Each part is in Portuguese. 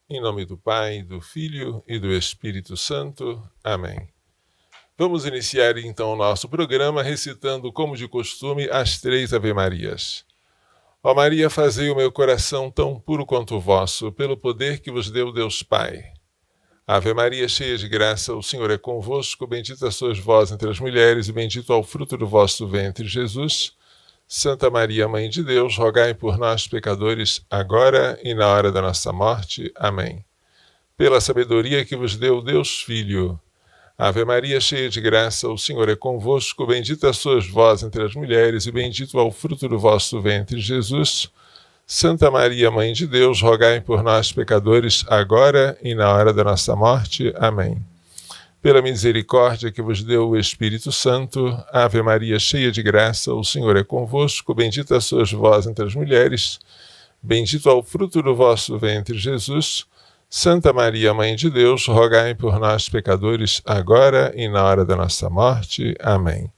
Em nome do Pai, do Filho e do Espírito Santo. Amém. Vamos iniciar então o nosso programa recitando, como de costume, as 3 Ave-Marias. Ó Maria, fazei o meu coração tão puro quanto o vosso, pelo poder que vos deu Deus Pai. Ave Maria, cheia de graça, o Senhor é convosco, bendita sois vós entre as mulheres, e bendito é o fruto do vosso ventre, Jesus. Santa Maria, Mãe de Deus, rogai por nós, pecadores, agora e na hora da nossa morte. Amém. Pela sabedoria que vos deu Deus Filho. Ave Maria, cheia de graça, o Senhor é convosco, bendita sois vós entre as mulheres, e bendito é o fruto do vosso ventre, Jesus. Santa Maria, Mãe de Deus, rogai por nós, pecadores, agora e na hora da nossa morte. Amém. Pela misericórdia que vos deu o Espírito Santo, Ave Maria, cheia de graça, o Senhor é convosco, bendita sois vós entre as mulheres, bendito é o fruto do vosso ventre, Jesus. Santa Maria, Mãe de Deus, rogai por nós, pecadores, agora e na hora da nossa morte. Amém.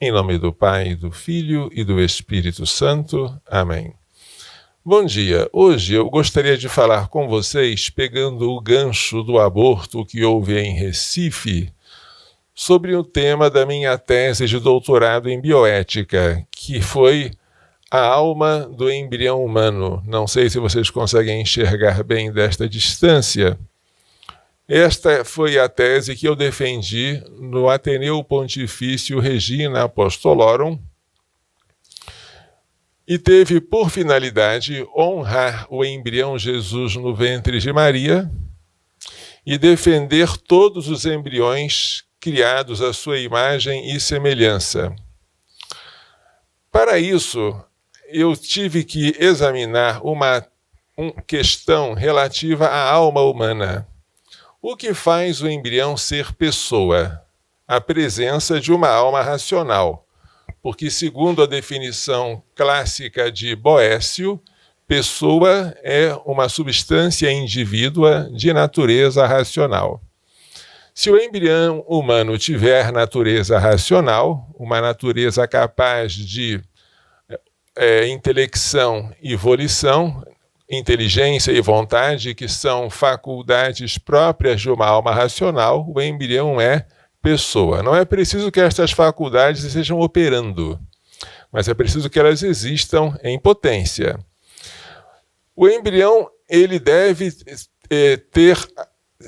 Em nome do Pai, do Filho e do Espírito Santo. Amém. Bom dia. Hoje eu gostaria de falar com vocês, pegando o gancho do aborto que houve em Recife, sobre o tema da minha tese de doutorado em bioética, que foi a alma do embrião humano. Não sei se vocês conseguem enxergar bem desta distância. Esta foi a tese que eu defendi no Ateneu Pontifício Regina Apostolorum, e teve por finalidade honrar o embrião Jesus no ventre de Maria e defender todos os embriões criados à sua imagem e semelhança. Para isso, eu tive que examinar uma questão relativa à alma humana. O que faz o embrião ser pessoa? A presença de uma alma racional. Porque, segundo a definição clássica de Boécio, pessoa é uma substância indivídua de natureza racional. Se o embrião humano tiver natureza racional, uma natureza capaz de intelecção e volição, inteligência e vontade, que são faculdades próprias de uma alma racional, o embrião é pessoa. Não é preciso que estas faculdades estejam operando, mas é preciso que elas existam em potência. O embrião, ele deve ter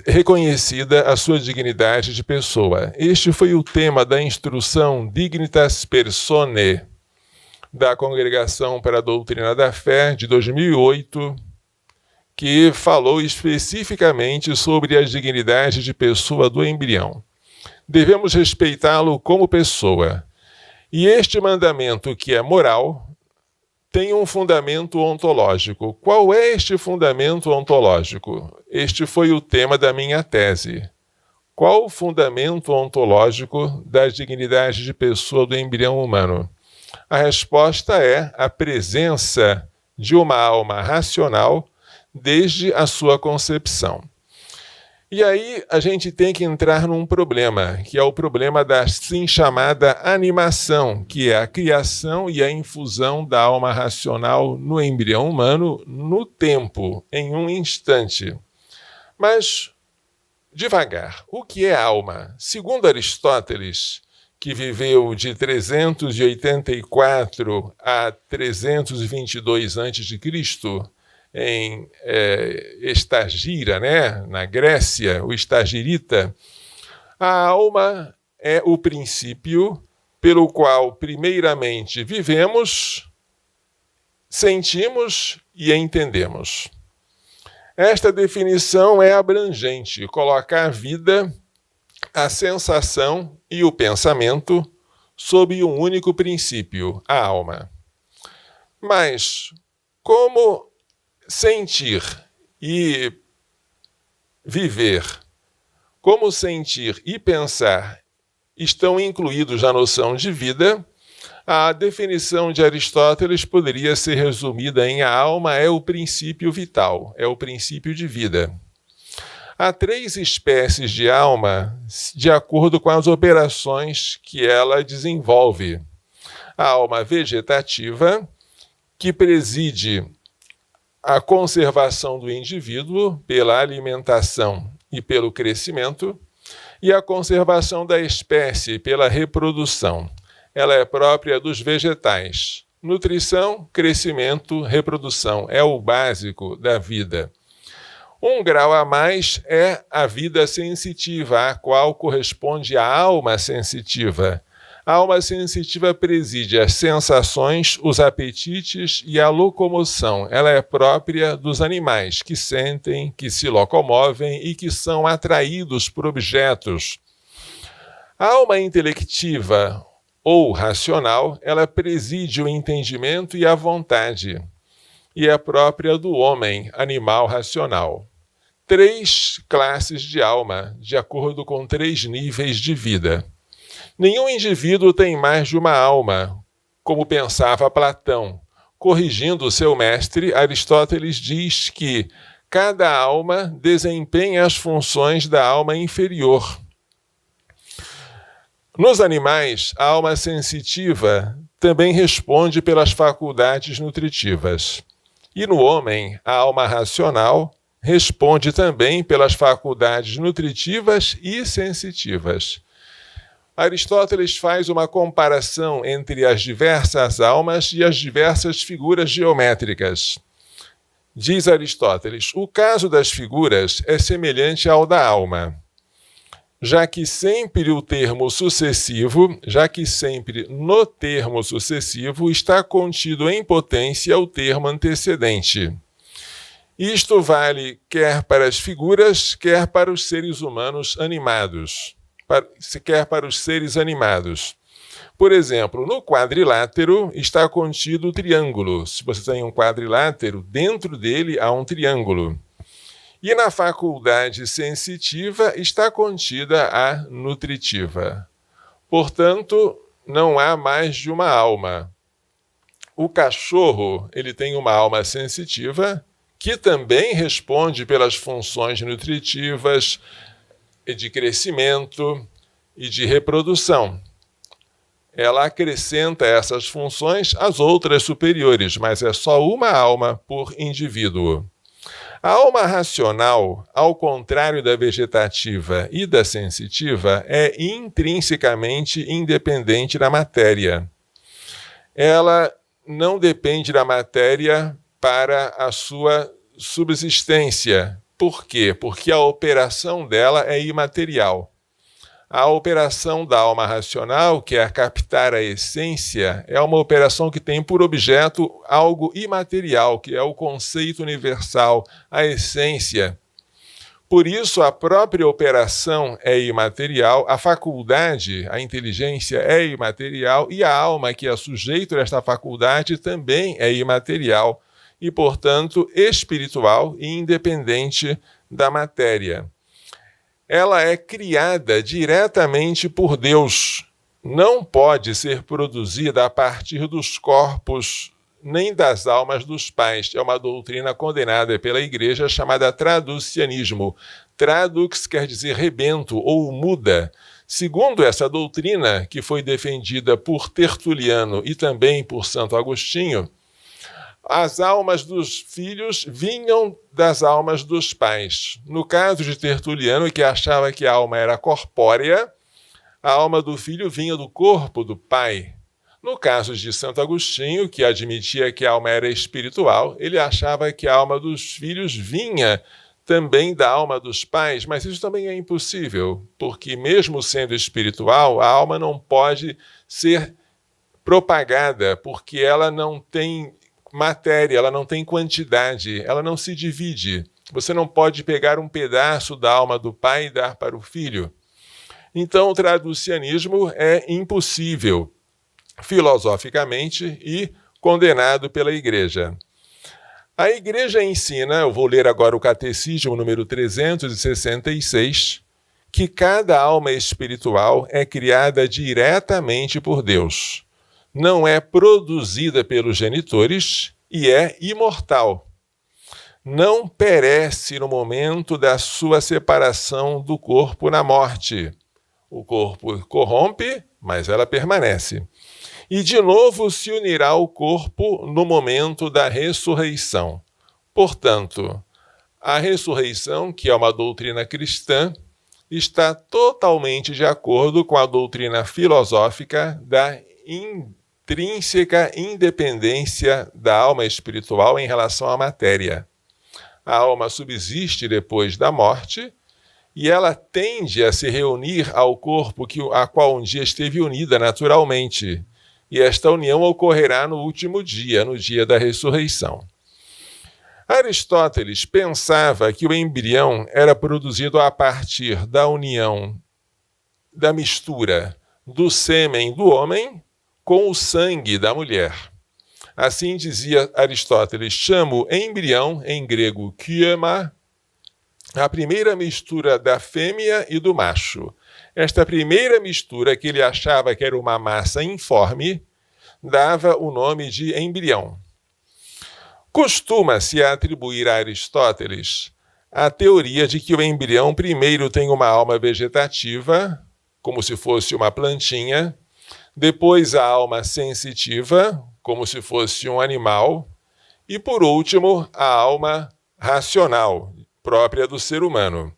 reconhecida a sua dignidade de pessoa. Este foi o tema da instrução Dignitas Personae da Congregação para a Doutrina da Fé de 2008, que falou especificamente sobre a dignidade de pessoa do embrião. Devemos respeitá-lo como pessoa. E este mandamento, que é moral, tem um fundamento ontológico. Qual é este fundamento ontológico? Este foi o tema da minha tese. Qual o fundamento ontológico da dignidade de pessoa do embrião humano? A resposta é a presença de uma alma racional desde a sua concepção. E aí a gente tem que entrar num problema, que é o problema da assim chamada animação, que é a criação e a infusão da alma racional no embrião humano no tempo, em um instante. Mas, devagar, o que é alma? Segundo Aristóteles, que viveu de 384 a 322 a.C., em Estagira, né? Na Grécia, o Estagirita, a alma é o princípio pelo qual, primeiramente, vivemos, sentimos e entendemos. Esta definição é abrangente, coloca a vida, a sensação e o pensamento sob um único princípio, a alma. Mas, como sentir e viver, como sentir e pensar estão incluídos na noção de vida, a definição de Aristóteles poderia ser resumida em: a alma é o princípio vital, é o princípio de vida. Há 3 espécies de alma de acordo com as operações que ela desenvolve. A alma vegetativa, que preside a conservação do indivíduo pela alimentação e pelo crescimento, e a conservação da espécie pela reprodução. Ela é própria dos vegetais. Nutrição, crescimento, reprodução. É o básico da vida. Um grau a mais é a vida sensitiva, à qual corresponde a alma sensitiva. A alma sensitiva preside as sensações, os apetites e a locomoção. Ela é própria dos animais que sentem, que se locomovem e que são atraídos por objetos. A alma intelectiva ou racional, ela preside o entendimento e a vontade, e é própria do homem, animal racional. 3 classes de alma, de acordo com 3 níveis de vida. Nenhum indivíduo tem mais de uma alma, como pensava Platão. Corrigindo seu mestre, Aristóteles diz que cada alma desempenha as funções da alma inferior. Nos animais, a alma sensitiva também responde pelas faculdades nutritivas. E no homem, a alma racional responde também pelas faculdades nutritivas e sensitivas. Aristóteles faz uma comparação entre as diversas almas e as diversas figuras geométricas. Diz Aristóteles, o caso das figuras é semelhante ao da alma, já que sempre no termo sucessivo está contido em potência o termo antecedente. Isto vale quer para as figuras, quer para os seres humanos animados. Quer para os seres animados. Por exemplo, no quadrilátero está contido o triângulo. Se você tem um quadrilátero, dentro dele há um triângulo. E na faculdade sensitiva está contida a nutritiva. Portanto, não há mais de uma alma. O cachorro, ele tem uma alma sensitiva, que também responde pelas funções nutritivas, de crescimento e de reprodução. Ela acrescenta essas funções às outras superiores, mas é só uma alma por indivíduo. A alma racional, ao contrário da vegetativa e da sensitiva, é intrinsecamente independente da matéria. Ela não depende da matéria para a sua subsistência. Por quê? Porque a operação dela é imaterial. A operação da alma racional, que é captar a essência, é uma operação que tem por objeto algo imaterial, que é o conceito universal, a essência. Por isso, a própria operação é imaterial, a faculdade, a inteligência é imaterial e a alma, que é sujeito desta faculdade, também é imaterial e, portanto, espiritual e independente da matéria. Ela é criada diretamente por Deus. Não pode ser produzida a partir dos corpos nem das almas dos pais. É uma doutrina condenada pela Igreja chamada traducianismo. Tradux quer dizer rebento ou muda. Segundo essa doutrina, que foi defendida por Tertuliano e também por Santo Agostinho, as almas dos filhos vinham das almas dos pais. No caso de Tertuliano, que achava que a alma era corpórea, a alma do filho vinha do corpo do pai. No caso de Santo Agostinho, que admitia que a alma era espiritual, ele achava que a alma dos filhos vinha também da alma dos pais, mas isso também é impossível, porque mesmo sendo espiritual, a alma não pode ser propagada, porque ela não tem matéria, ela não tem quantidade, ela não se divide. Você não pode pegar um pedaço da alma do pai e dar para o filho. Então, o traducianismo é impossível, filosoficamente, e condenado pela Igreja. A Igreja ensina, eu vou ler agora o Catecismo número 366, que cada alma espiritual é criada diretamente por Deus. Não é produzida pelos genitores e é imortal. não perece no momento da sua separação do corpo na morte. O corpo corrompe, mas ela permanece. E de novo se unirá ao corpo no momento da ressurreição. Portanto, a ressurreição, que é uma doutrina cristã, está totalmente de acordo com a doutrina filosófica da intrínseca independência da alma espiritual em relação à matéria. A alma subsiste depois da morte e ela tende a se reunir ao corpo a qual um dia esteve unida naturalmente. E esta união ocorrerá no último dia, no dia da ressurreição. Aristóteles pensava que o embrião era produzido a partir da união, da mistura do sêmen do homem com o sangue da mulher. Assim dizia Aristóteles, chama o embrião, em grego kyema, a primeira mistura da fêmea e do macho. Esta primeira mistura, que ele achava que era uma massa informe, dava o nome de embrião. Costuma-se atribuir a Aristóteles a teoria de que o embrião primeiro tem uma alma vegetativa, como se fosse uma plantinha, depois a alma sensitiva, como se fosse um animal, e por último a alma racional, própria do ser humano.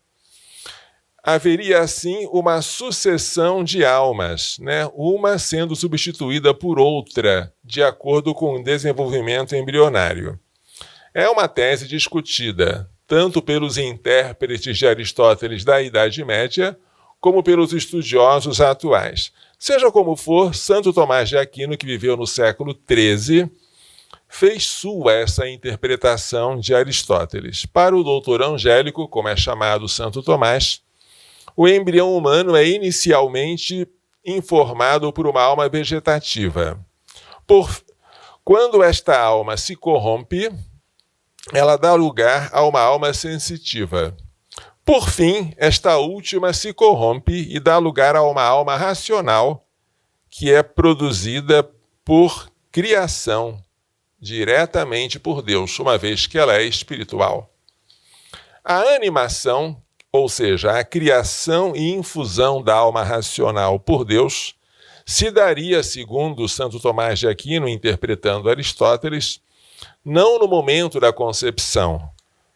Haveria assim uma sucessão de almas, uma sendo substituída por outra, de acordo com o desenvolvimento embrionário. É uma tese discutida, tanto pelos intérpretes de Aristóteles da Idade Média, como pelos estudiosos atuais. Seja como for, Santo Tomás de Aquino, que viveu no século XIII, fez sua essa interpretação de Aristóteles. Para o doutor Angélico, como é chamado Santo Tomás, o embrião humano é inicialmente informado por uma alma vegetativa. Quando esta alma se corrompe, ela dá lugar a uma alma sensitiva. Por fim, esta última se corrompe e dá lugar a uma alma racional, que é produzida por criação, diretamente por Deus, uma vez que ela é espiritual. A animação, ou seja, a criação e infusão da alma racional por Deus, se daria, segundo Santo Tomás de Aquino, interpretando Aristóteles, não no momento da concepção,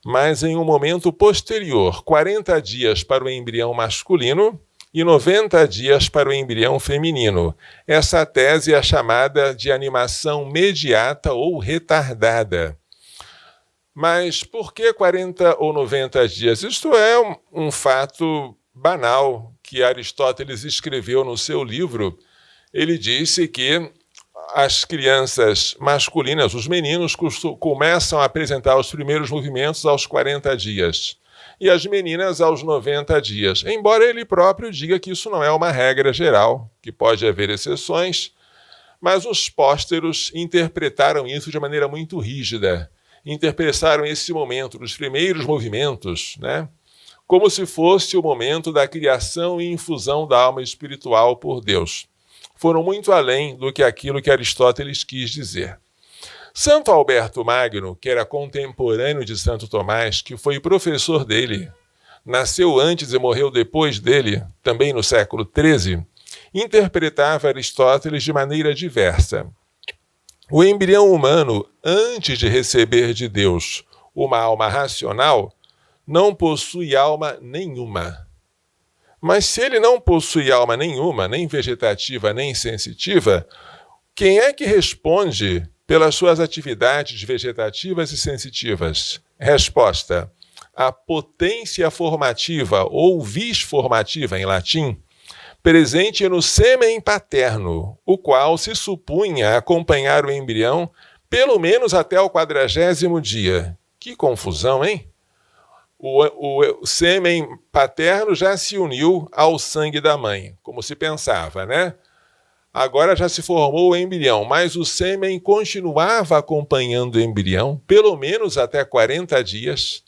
mas em um momento posterior, 40 dias para o embrião masculino e 90 dias para o embrião feminino. Essa tese é chamada de animação mediata ou retardada. Mas por que 40 ou 90 dias? Isto é um fato banal que Aristóteles escreveu no seu livro. Ele disse que as crianças masculinas, os meninos, começam a apresentar os primeiros movimentos aos 40 dias e as meninas aos 90 dias. Embora ele próprio diga que isso não é uma regra geral, que pode haver exceções, mas os pósteros interpretaram isso de maneira muito rígida. Interpretaram esse momento dos primeiros movimentos, como se fosse o momento da criação e infusão da alma espiritual por Deus. Foram muito além do que aquilo que Aristóteles quis dizer. Santo Alberto Magno, que era contemporâneo de Santo Tomás, que foi professor dele, nasceu antes e morreu depois dele, também no século XIII, interpretava Aristóteles de maneira diversa. O embrião humano, antes de receber de Deus uma alma racional, não possui alma nenhuma. Mas se ele não possui alma nenhuma, nem vegetativa, nem sensitiva, quem é que responde pelas suas atividades vegetativas e sensitivas? Resposta: a potência formativa, ou vis formativa em latim, presente no sêmen paterno, o qual se supunha acompanhar o embrião pelo menos até o 40º dia. Que confusão, hein? O sêmen paterno já se uniu ao sangue da mãe, como se pensava, Agora já se formou o embrião, mas o sêmen continuava acompanhando o embrião, pelo menos até 40 dias.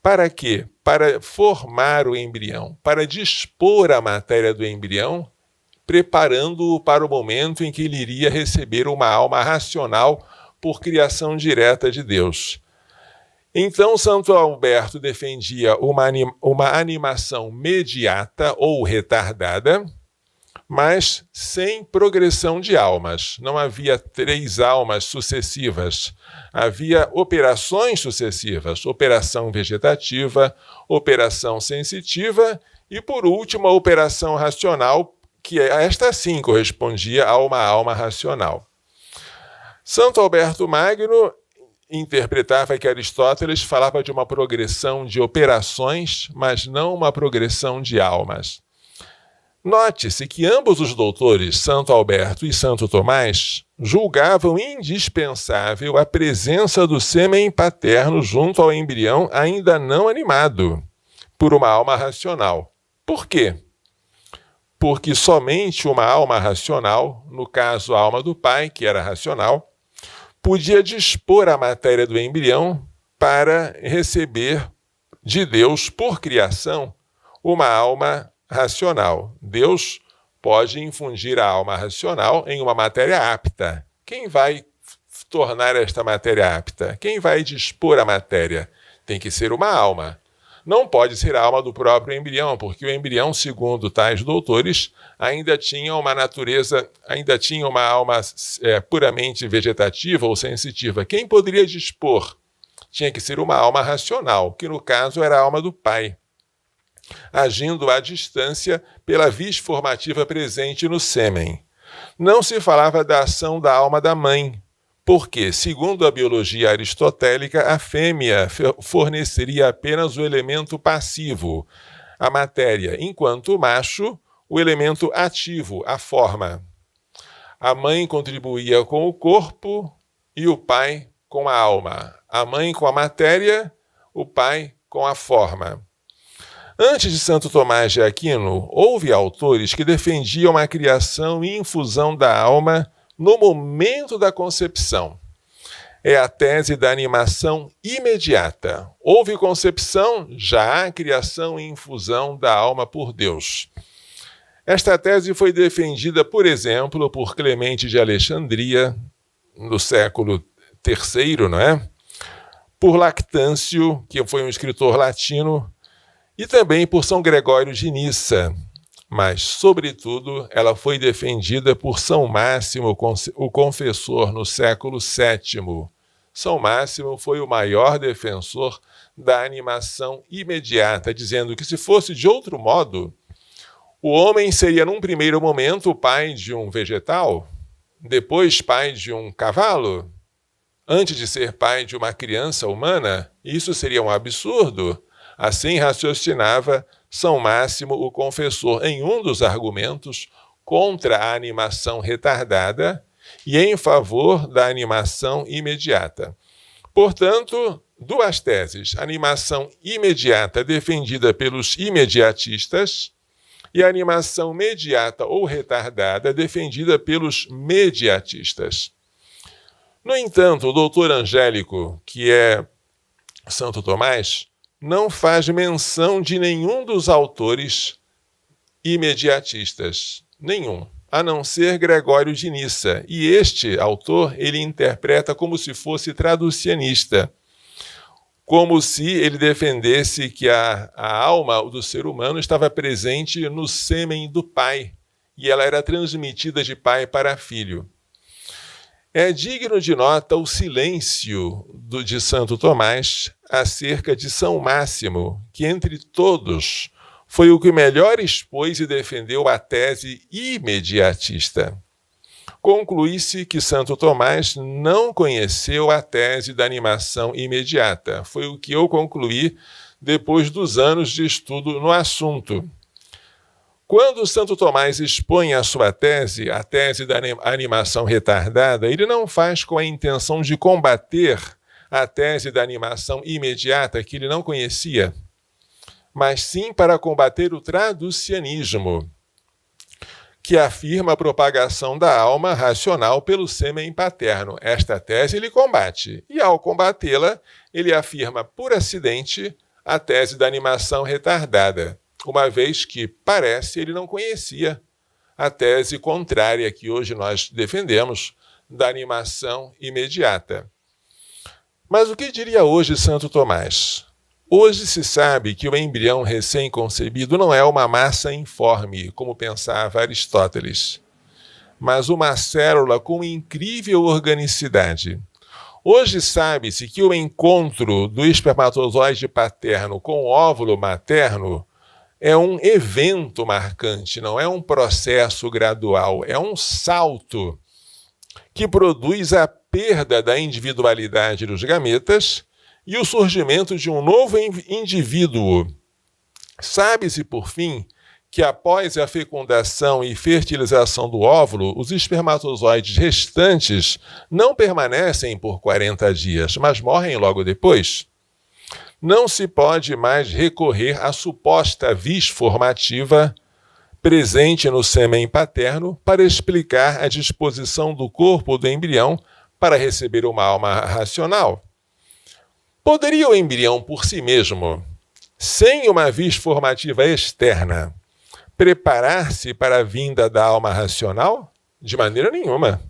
Para quê? Para formar o embrião, para dispor a matéria do embrião, preparando-o para o momento em que ele iria receber uma alma racional por criação direta de Deus. Então, Santo Alberto defendia uma animação mediata ou retardada, mas sem progressão de almas. Não havia 3 almas sucessivas. Havia operações sucessivas, operação vegetativa, operação sensitiva e, por último, a operação racional, que esta sim correspondia a uma alma racional. Santo Alberto Magno interpretava que Aristóteles falava de uma progressão de operações, mas não uma progressão de almas. Note-se que ambos os doutores, Santo Alberto e Santo Tomás, julgavam indispensável a presença do sêmen paterno junto ao embrião ainda não animado, por uma alma racional. Por quê? Porque somente uma alma racional, no caso a alma do pai, que era racional, podia dispor a matéria do embrião para receber de Deus, por criação, uma alma racional. Deus pode infundir a alma racional em uma matéria apta. Quem vai tornar esta matéria apta? Quem vai dispor a matéria? Tem que ser uma alma. Não pode ser a alma do próprio embrião, porque o embrião, segundo tais doutores, ainda tinha uma natureza, ainda tinha uma alma puramente vegetativa ou sensitiva. Quem poderia dispor? Tinha que ser uma alma racional, que no caso era a alma do pai, agindo à distância pela vis formativa presente no sêmen. Não se falava da ação da alma da mãe, porque, segundo a biologia aristotélica, a fêmea forneceria apenas o elemento passivo, a matéria, enquanto o macho, o elemento ativo, a forma. A mãe contribuía com o corpo e o pai com a alma. A mãe com a matéria, o pai com a forma. Antes de Santo Tomás de Aquino, houve autores que defendiam a criação e infusão da alma no momento da concepção. É a tese da animação imediata. Houve concepção, já há criação e infusão da alma por Deus. Esta tese foi defendida, por exemplo, por Clemente de Alexandria, no século III, não é? Por Lactâncio, que foi um escritor latino, e também por São Gregório de Nissa. Mas, sobretudo, ela foi defendida por São Máximo, o confessor, no século VII. São Máximo foi o maior defensor da animação imediata, dizendo que, se fosse de outro modo, o homem seria, num primeiro momento, pai de um vegetal, depois pai de um cavalo, antes de ser pai de uma criança humana. Isso seria um absurdo. Assim raciocinava São Máximo, o confessor, em um dos argumentos contra a animação retardada e em favor da animação imediata. Portanto, 2 teses: animação imediata defendida pelos imediatistas e animação mediata ou retardada defendida pelos mediatistas. No entanto, o doutor Angélico, que é Santo Tomás, não faz menção de nenhum dos autores imediatistas, nenhum, a não ser Gregório de Nissa. E este autor, ele interpreta como se fosse traducianista, como se ele defendesse que a alma do ser humano estava presente no sêmen do pai, e ela era transmitida de pai para filho. É digno de nota o silêncio de Santo Tomás acerca de São Máximo, que entre todos foi o que melhor expôs e defendeu a tese imediatista. Conclui-se que Santo Tomás não conheceu a tese da animação imediata. Foi o que eu concluí depois dos anos de estudo no assunto. Quando Santo Tomás expõe a sua tese, a tese da animação retardada, ele não faz com a intenção de combater a tese da animação imediata, que ele não conhecia, mas sim para combater o traducianismo, que afirma a propagação da alma racional pelo sêmen paterno. Esta tese ele combate, e ao combatê-la, ele afirma por acidente a tese da animação retardada, uma vez que, parece, ele não conhecia a tese contrária que hoje nós defendemos, da animação imediata. Mas o que diria hoje Santo Tomás? Hoje se sabe que o embrião recém-concebido não é uma massa informe, como pensava Aristóteles, mas uma célula com incrível organicidade. Hoje sabe-se que o encontro do espermatozoide paterno com o óvulo materno é um evento marcante, não é um processo gradual, é um salto que produz a perda da individualidade dos gametas e o surgimento de um novo indivíduo. Sabe-se, por fim, que após a fecundação e fertilização do óvulo, os espermatozoides restantes não permanecem por 40 dias, mas morrem logo depois. Não se pode mais recorrer à suposta vis formativa presente no sêmen paterno para explicar a disposição do corpo do embrião para receber uma alma racional. Poderia o embrião por si mesmo, sem uma vis formativa externa, preparar-se para a vinda da alma racional? De maneira nenhuma.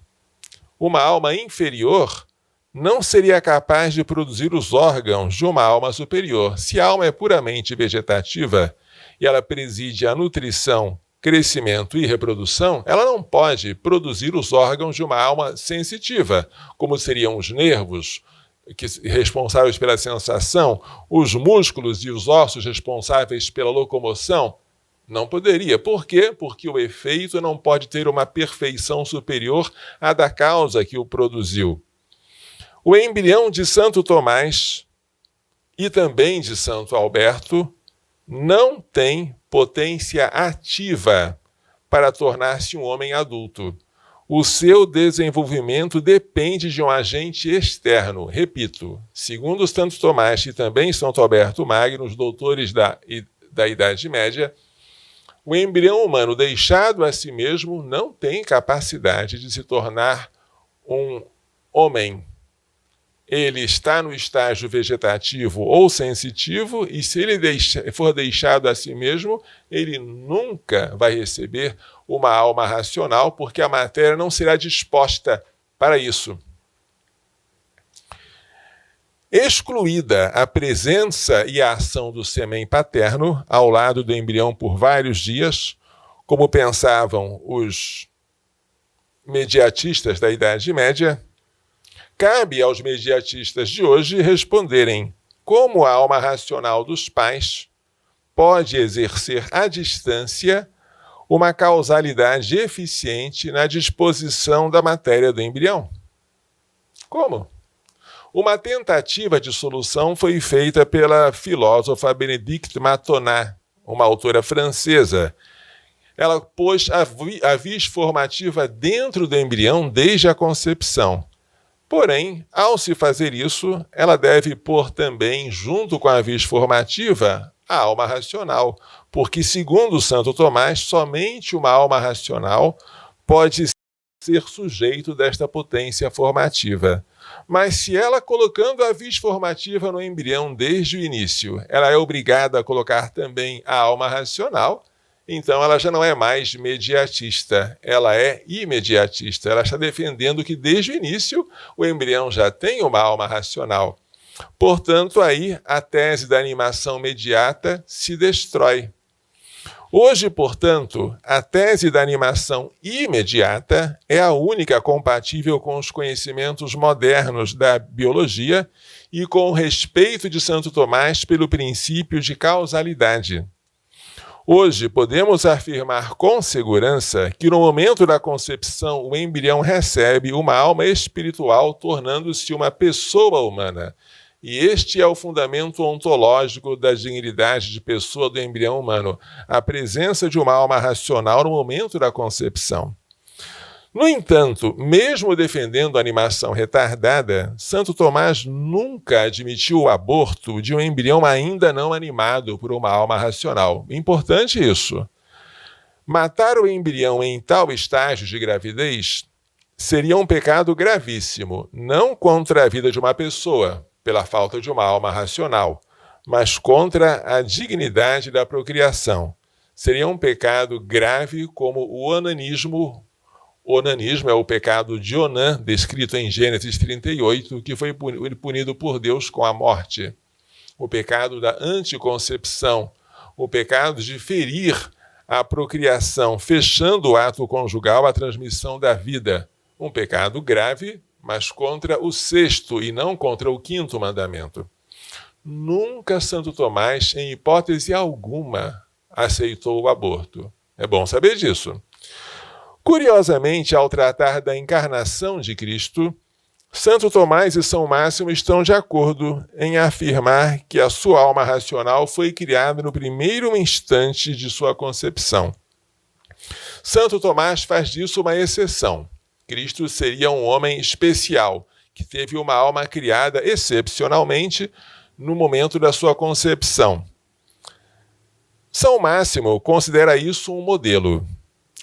Uma alma inferior não seria capaz de produzir os órgãos de uma alma superior. Se a alma é puramente vegetativa e ela preside a nutrição, crescimento e reprodução, ela não pode produzir os órgãos de uma alma sensitiva, como seriam os nervos, responsáveis pela sensação, os músculos e os ossos responsáveis pela locomoção. Não poderia. Por quê? Porque o efeito não pode ter uma perfeição superior à da causa que o produziu. O embrião de Santo Tomás e também de Santo Alberto não tem potência ativa para tornar-se um homem adulto. O seu desenvolvimento depende de um agente externo. Repito, segundo Santo Tomás e também Santo Alberto Magno, os doutores da Idade Média, o embrião humano deixado a si mesmo não tem capacidade de se tornar um homem. Ele está no estágio vegetativo ou sensitivo e se ele for deixado a si mesmo, ele nunca vai receber uma alma racional, porque a matéria não será disposta para isso. Excluída a presença e a ação do sêmen paterno ao lado do embrião por vários dias, como pensavam os mediatistas da Idade Média, cabe aos mediatistas de hoje responderem como a alma racional dos pais pode exercer à distância uma causalidade eficiente na disposição da matéria do embrião. Como? Uma tentativa de solução foi feita pela filósofa Bénédicte Matonat, uma autora francesa. Ela pôs a vis formativa dentro do embrião desde a concepção. Porém, ao se fazer isso, ela deve pôr também, junto com a vis formativa, a alma racional, porque, segundo Santo Tomás, somente uma alma racional pode ser sujeito desta potência formativa. Mas se ela, colocando a vis formativa no embrião desde o início, ela é obrigada a colocar também a alma racional, então ela já não é mais mediatista, ela é imediatista. Ela está defendendo que desde o início o embrião já tem uma alma racional. Portanto, aí a tese da animação mediata se destrói. Hoje, portanto, a tese da animação imediata é a única compatível com os conhecimentos modernos da biologia e com o respeito de Santo Tomás pelo princípio de causalidade. Hoje, podemos afirmar com segurança que no momento da concepção o embrião recebe uma alma espiritual, tornando-se uma pessoa humana. E este é o fundamento ontológico da dignidade de pessoa do embrião humano, a presença de uma alma racional no momento da concepção. No entanto, mesmo defendendo a animação retardada, Santo Tomás nunca admitiu o aborto de um embrião ainda não animado por uma alma racional. Importante isso. Matar o embrião em tal estágio de gravidez seria um pecado gravíssimo, não contra a vida de uma pessoa, pela falta de uma alma racional, mas contra a dignidade da procriação. Seria um pecado grave como o onanismo Onanismo é o pecado de Onã, descrito em Gênesis 38, que foi punido por Deus com a morte. O pecado da anticoncepção, o pecado de ferir a procriação, fechando o ato conjugal à transmissão da vida. Um pecado grave, mas contra o sexto e não contra o quinto mandamento. Nunca Santo Tomás, em hipótese alguma, aceitou o aborto. É bom saber disso. Curiosamente, ao tratar da encarnação de Cristo, Santo Tomás e São Máximo estão de acordo em afirmar que a sua alma racional foi criada no primeiro instante de sua concepção. Santo Tomás faz disso uma exceção. Cristo seria um homem especial, que teve uma alma criada excepcionalmente no momento da sua concepção. São Máximo considera isso um modelo,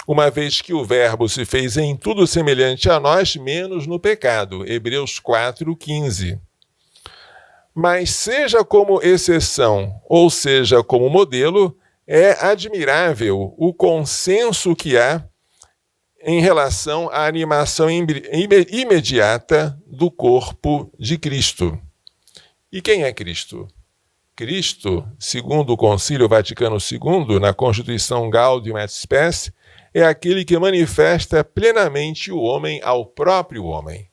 uma vez que o Verbo se fez em tudo semelhante a nós, menos no pecado. Hebreus 4:15. Mas seja como exceção, ou seja como modelo, é admirável o consenso que há em relação à animação imediata do corpo de Cristo. E quem é Cristo? Cristo, segundo o Concílio Vaticano II, na Constituição Gaudium et Spes, é aquele que manifesta plenamente o homem ao próprio homem.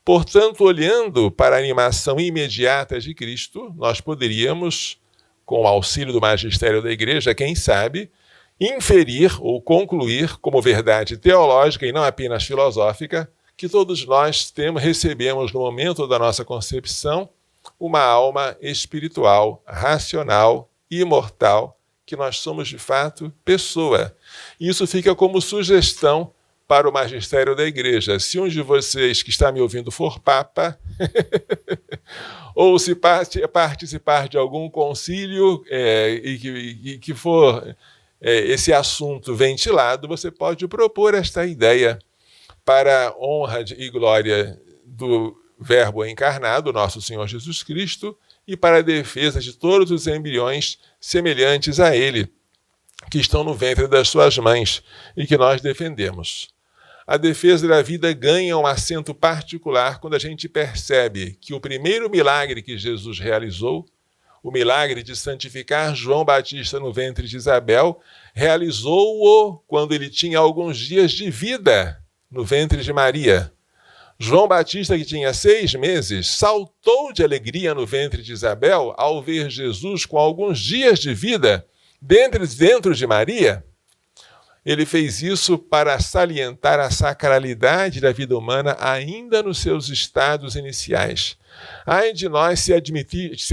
Portanto, olhando para a animação imediata de Cristo, nós poderíamos, com o auxílio do magistério da Igreja, quem sabe, inferir ou concluir como verdade teológica e não apenas filosófica, que todos nós recebemos no momento da nossa concepção uma alma espiritual, racional, imortal, que nós somos de fato pessoa. Isso fica como sugestão para o magistério da Igreja. Se um de vocês que está me ouvindo for papa, ou se participar de algum concílio e que for esse assunto ventilado, você pode propor esta ideia para a honra e glória do Verbo encarnado, nosso Senhor Jesus Cristo, e para a defesa de todos os embriões semelhantes a ele, que estão no ventre das suas mães e que nós defendemos. A defesa da vida ganha um acento particular quando a gente percebe que o primeiro milagre que Jesus realizou, o milagre de santificar João Batista no ventre de Isabel, realizou-o quando ele tinha alguns dias de vida no ventre de Maria. João Batista, que tinha 6 meses, saltou de alegria no ventre de Isabel ao ver Jesus com alguns dias de vida dentro de Maria. Ele fez isso para salientar a sacralidade da vida humana ainda nos seus estados iniciais. Ai de nós se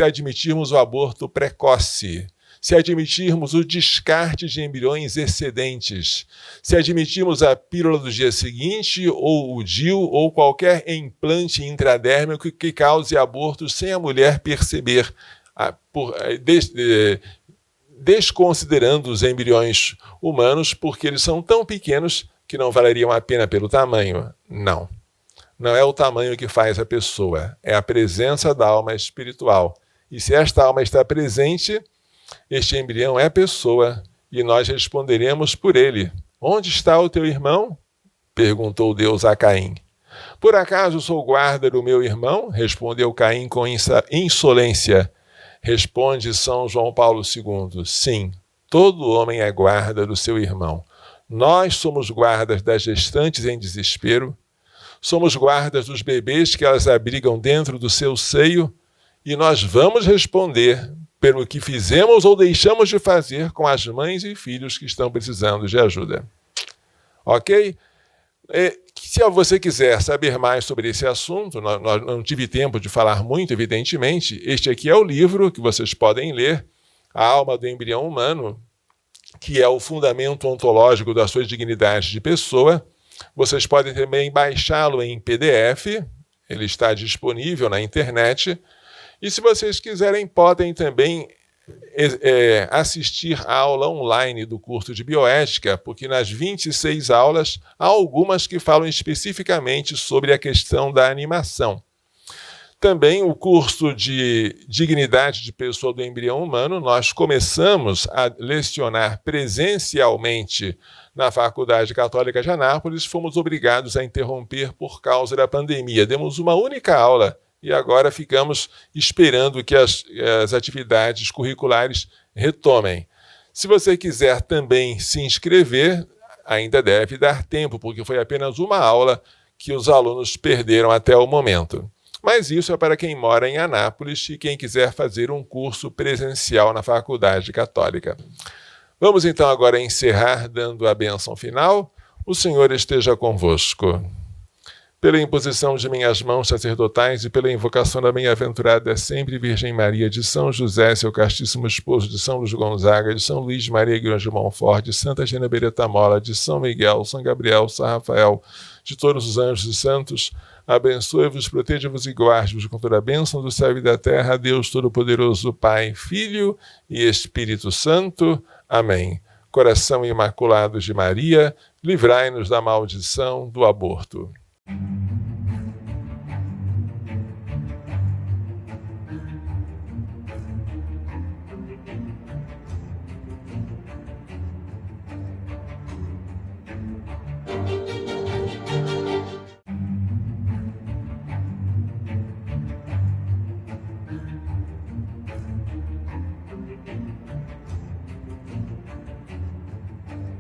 admitirmos o aborto precoce, se admitirmos o descarte de embriões excedentes, se admitirmos a pílula do dia seguinte, ou o DIU, ou qualquer implante intradérmico que cause aborto sem a mulher perceber, desconsiderando os embriões humanos, porque eles são tão pequenos que não valeriam a pena pelo tamanho. Não. Não é o tamanho que faz a pessoa, é a presença da alma espiritual. E se esta alma está presente, este embrião é pessoa, e nós responderemos por ele. Onde está o teu irmão? Perguntou Deus a Caim. Por acaso sou guarda do meu irmão? Respondeu Caim com insolência. Responde São João Paulo II. Sim, todo homem é guarda do seu irmão. Nós somos guardas das gestantes em desespero, somos guardas dos bebês que elas abrigam dentro do seu seio, e nós vamos responder pelo que fizemos ou deixamos de fazer com as mães e filhos que estão precisando de ajuda. Ok? Se você quiser saber mais sobre esse assunto, não tive tempo de falar muito, evidentemente, este aqui é o livro que vocês podem ler, A Alma do Embrião Humano, que é o fundamento ontológico da sua dignidade de pessoa. Vocês podem também baixá-lo em PDF, ele está disponível na internet. E se vocês quiserem, podem também assistir a aula online do curso de bioética, porque nas 26 aulas há algumas que falam especificamente sobre a questão da animação. Também o curso de Dignidade de Pessoa do Embrião Humano, nós começamos a lecionar presencialmente na Faculdade Católica de Anápolis, fomos obrigados a interromper por causa da pandemia. Demos uma única aula e agora ficamos esperando que as atividades curriculares retomem. Se você quiser também se inscrever, ainda deve dar tempo, porque foi apenas uma aula que os alunos perderam até o momento. Mas isso é para quem mora em Anápolis e quem quiser fazer um curso presencial na Faculdade Católica. Vamos então agora encerrar dando a bênção final. O Senhor esteja convosco. Pela imposição de minhas mãos sacerdotais e pela invocação da bem-aventurada sempre Virgem Maria, de São José, seu castíssimo esposo, de São Luís Gonzaga, de São Luís Maria Grande de Montfort, de Santa Gina Beretta Mola, de São Miguel, São Gabriel, São Rafael, de todos os anjos e santos, abençoe-vos, proteja-vos e guarde-vos com toda a bênção do céu e da terra, Deus Todo-Poderoso, Pai, Filho e Espírito Santo. Amém. Coração imaculado de Maria, livrai-nos da maldição do aborto.